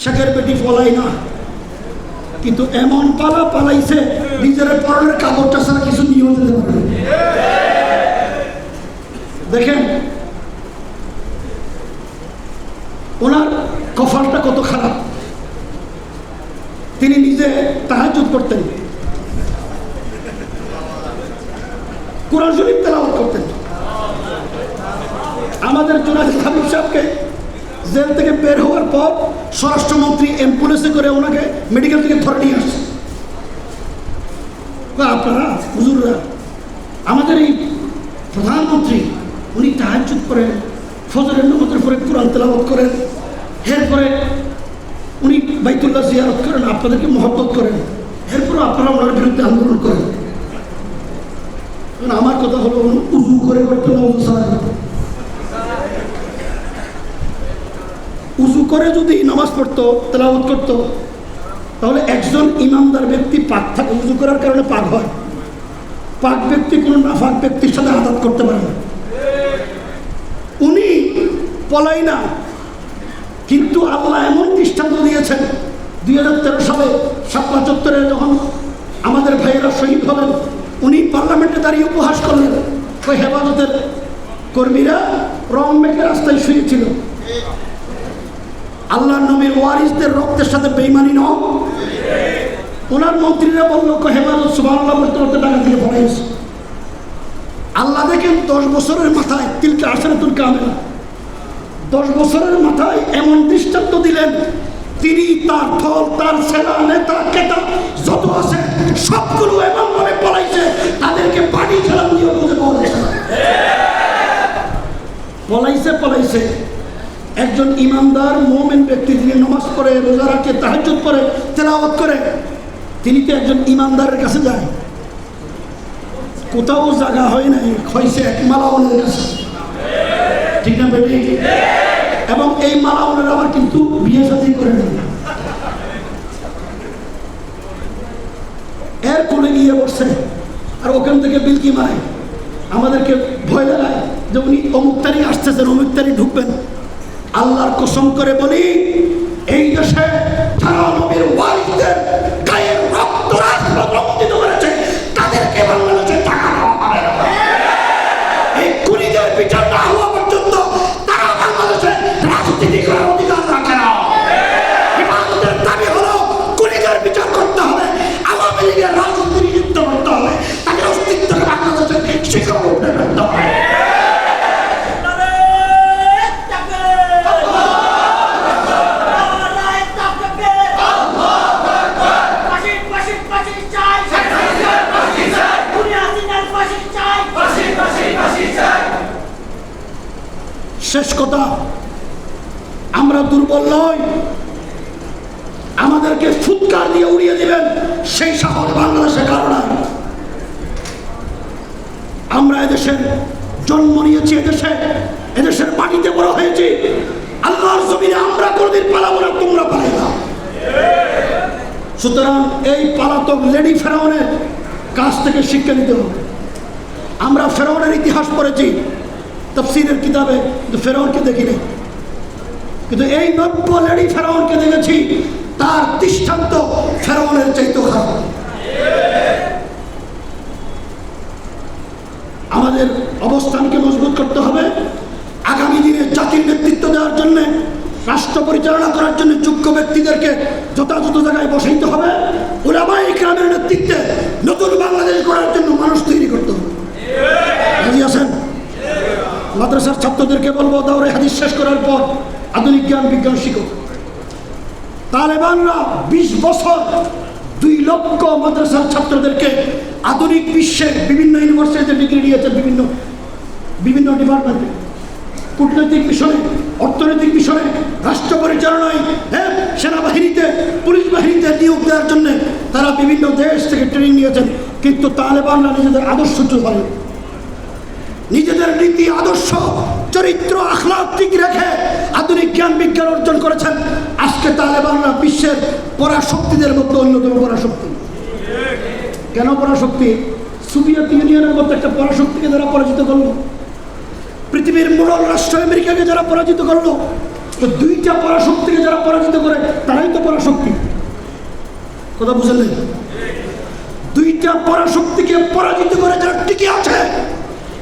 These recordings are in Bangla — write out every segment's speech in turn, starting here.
শেখের বেটি পলাই না, কিন্তু এমন পালা পালাইছে নিজের পরনের কাপড়টা ছাড়া কিছু নিয়েও যেতে পারে। দেখেন ওনার কপালটা কত খারাপ। তিনি নিজে তাহাজ্জুদ করতেন, কোরআন শরীফ তেলাওয়াত করতেন। আমাদের জুনায়েদ হাবিব সাহেবকে জেল থেকে বের হওয়ার পর স্বরাষ্ট্রমন্ত্রী অ্যাম্বুলেন্সে করে ওনাকে মেডিকেল থেকে ধরে নিয়ে আসছে। আপনারা হুজুররা, আমাদের এই প্রধানমন্ত্রী উনি তাহাজ্জুদ করেন, ফজরের নামাজের পরে কোরআন তেলাওয়াত করেন, এরপরে উনি বাইতুল্লাহ জিয়ারত করেন, আপনাদেরকে মহব্বত করেন, এরপরে আপনারা ওনার বিরুদ্ধে আন্দোলন করেন। আমার কথা হলো উজু করে করতে না, উজু ছাড়া করতে। উজু করে যদি নামাজ পড়তো, তেলাওয়াত করতো, তাহলে একজন ইমানদার ব্যক্তি পাক থাকে। উজু করার কারণে পাক হয়। পাক ব্যক্তি কোনো নাফাক ব্যক্তির সাথে আঘাত করতে পারে না। উনি পলাই না, কিন্তু আল্লাহ এমন দৃষ্টান্ত দিয়েছেন। 2013 সালে শাপলা চত্বরে যখন আমাদের ভাইয়েরা শহীদ হলেন, উনি পার্লামেন্টে দাঁড়িয়ে উপহাস করলেন, ওই হেফাজতের কর্মীরা রং মেখে রাস্তায় শুয়েছিল। আল্লাহ নবীর ওয়ারিসদের রক্তের সাথে বেঈমানি নয়। ওনার মন্ত্রীরা বলল হেফাজত সুবহানাল্লাহ বলতে বলতে টাকা থেকে পড়াইছে। আল্লাহ দেখেন 10 বছরের মাথায় তিলকা আসরাতুল কামেলা, 10 বছরের মাথায় এমন দৃষ্টান্ত দিলেন, তিনি তার ফল, তার সেনা, নেতা, কেতা যত আছে সবগুলো এমনভাবে পলাইছে, তাদেরকে বাড়ি খেলা দিয়ে বুঝে পলাইছে। একজন ইমানদার মুমিন ব্যক্তি, যিনি নামাজ পড়ে, রোজা রাখে, তাহাজ্জুদ পড়ে, তেলাওয়াত করে, তিনি তো একজন ইমানদারের কাছে যায়। কোথাও জায়গা হয় নাই, হয়েছে এক মালাউনের কাছে, ঠিক না বেটি? এবং এই মালাউনের আবার কিন্তু বিয়ে শাদী করে নেই। এর কোলে গিয়ে বসছে, আর ওখান থেকে বিলকি মারে, আমাদেরকে ভয় লাগায় যে উনি অমুক তারিখ আসতেছেন, অমুক তারিখ ঢুকবেন। আল্লাহর কসম করে বলি, এই দেশে যারা নবীর ওয়ারিসদের গায়ের রক্ত রঞ্জিত করেছে, তাদেরকে বাংলাদেশে টাকা দেওয়া হবে না। এই খুনিদের বিচার না হওয়া পর্যন্ত তারা বাংলাদেশে রাজনীতি করার অধিকার রাখে না। হেফাজতের দাবি হলো খুনিদের বিচার করতে হবে, আওয়ামী লীগের রাজনীতি নিযুক্ত করতে হবে, তাদের অস্তিত্বকে বাংলাদেশে শিক্ষা করতে হবে। শেষ কথা, আমরা দুর্বল নই। আমাদেরকে ফুৎকার দিয়ে উড়িয়ে দিবেন সেই সাহস বাংলাদেশে কারো নাই। আমরা এদেশের জন্ম নিয়েছি, এদেশের মাটিতে বড় হয়েছি। আল্লাহর জমিনে আমরা কোনদিন পালাবো না, তোমরা পালাইবা। সুতরাং এই পালাতক লেডি ফেরাউনের কাছ থেকে শিক্ষা নিতে হবে। আমরা ফেরাউনের ইতিহাস পড়েছি তাফসীরের কিতাবে, কিন্তু ফেরাউনকে দেখিনি। কিন্তু এই নব্য লেডি ফেরাউনকে দেখেছি, তার দৃষ্টান্ত ফেরাউনের চাইতেও খারাপ। আমাদের অবস্থানকে মজবুত করতে হবে। আগামী দিনে জাতির নেতৃত্ব দেওয়ার জন্য, রাষ্ট্র পরিচালনা করার জন্য যোগ্য ব্যক্তিদেরকে যথাযথ জায়গায় বসাইতে হবে। উলামায়ে ইকরামের নেতৃত্বে নতুন বাংলাদেশ গড়ার জন্য মানুষ তৈরি করতে হবে। রাজি আছেন? মাদ্রাসার ছাত্রদেরকে বলবো, দাওরায়ে হাদিস শেষ করার পর আধুনিক জ্ঞান বিজ্ঞান শিখো। তালেবানরা 20 বছর 2 লক্ষ মাদ্রাসার ছাত্রদেরকে আধুনিক বিশ্বের বিভিন্ন ইউনিভার্সিটিতে ডিগ্রি দিয়েছে, বিভিন্ন ডিপার্টমেন্টে, কূটনৈতিক মিশনে, অর্থনৈতিক মিশনে, রাষ্ট্র পরিচালনায়, সেনাবাহিনীতে, পুলিশ বাহিনীতে নিয়োগ দেওয়ার জন্য তারা বিভিন্ন দেশ থেকে ট্রেনিং নিয়েছেন। কিন্তু তালেবানরা নিজেদের আদর্শ চলে, নিজেদের নীতি, আদর্শ, চরিত্র, আখলাক ঠিক রেখে আধুনিক জ্ঞান বিজ্ঞান অর্জন করেছেন। আজকে তালেবানরা বিশ্বের পরাশক্তিদের মধ্যে অন্যতম পরাশক্তি। কেন পরাশক্তি? সোভিয়েত ইউনিয়নের মতো একটা পরাশক্তিকে যারা পরাজিত করলো, পৃথিবীর মোড়ল রাষ্ট্র আমেরিকাকে যারা পরাজিত করলো, তো দুইটা পরাশক্তিকে যারা পরাজিত করে তারাই তো পরাশক্তি। কথা বুঝলেন? দুইটা পরাশক্তিকে পরাজিত করে যারা টিকে আছে,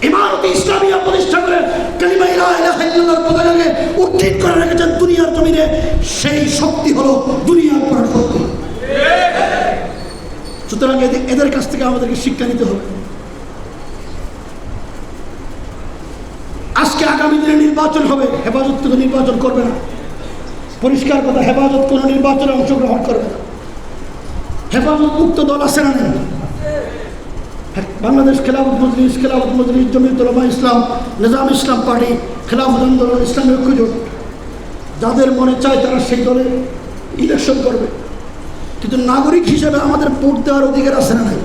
ইমারতে ইসলামিয়া প্রতিষ্ঠা করে কালিমা লা ইলাহা ইল্লাল্লাহর পতাকাকে উত্তীর্ণ করে রেখেছেন দুনিয়ার জমিনে, সেই শক্তি হলো দুনিয়ার পরাশক্তি। সুতরাং এদের কাছ থেকে আমাদেরকে শিক্ষা নিতে হবে। আজকে আগামী দিনে নির্বাচন হবে, হেফাজত কিন্তু নির্বাচন করবে না। পরিষ্কার কথা, হেফাজত কোনো নির্বাচনে অংশগ্রহণ করবে না। হেফাজত মুক্ত দল আছে না নেই? বাংলাদেশ খেলাফত মজলিস, জমিয়তুল উলামা ইসলাম, নিজাম ইসলাম পার্টি, খেলাফত আন্দোলন, ইসলামী ঐক্যজোট, যাদের মনে চায় তারা সেই দলে ইলেকশন করবে। কিন্তু নাগরিক হিসেবে আমাদের ভোট দেওয়ার অধিকার আছে না নাই?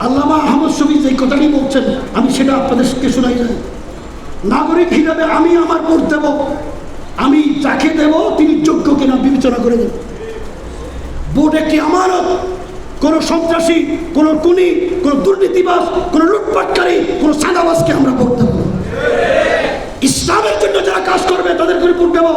আল্লামা আহমদ শফি যে কথাটি বলছেন, আমি সেটা আপনাদেরকে শোনাই যাই। নাগরিক হিসেবে আমি আমার ভোট দেব, আমি যাকে দেব তিনি যোগ্য কিনা বিবেচনা করে দেব। ভোট একটি আমানত। কোনো সন্ত্রাসী, কোনো খুনি, কোনো দুর্নীতিবাজ, কোনো লুটপাটকারী, কোনো সাদাবাজকে আমরা ভোট দেব। ইসলামের জন্য যারা কাজ করবে তাদের করে ভোট দেব।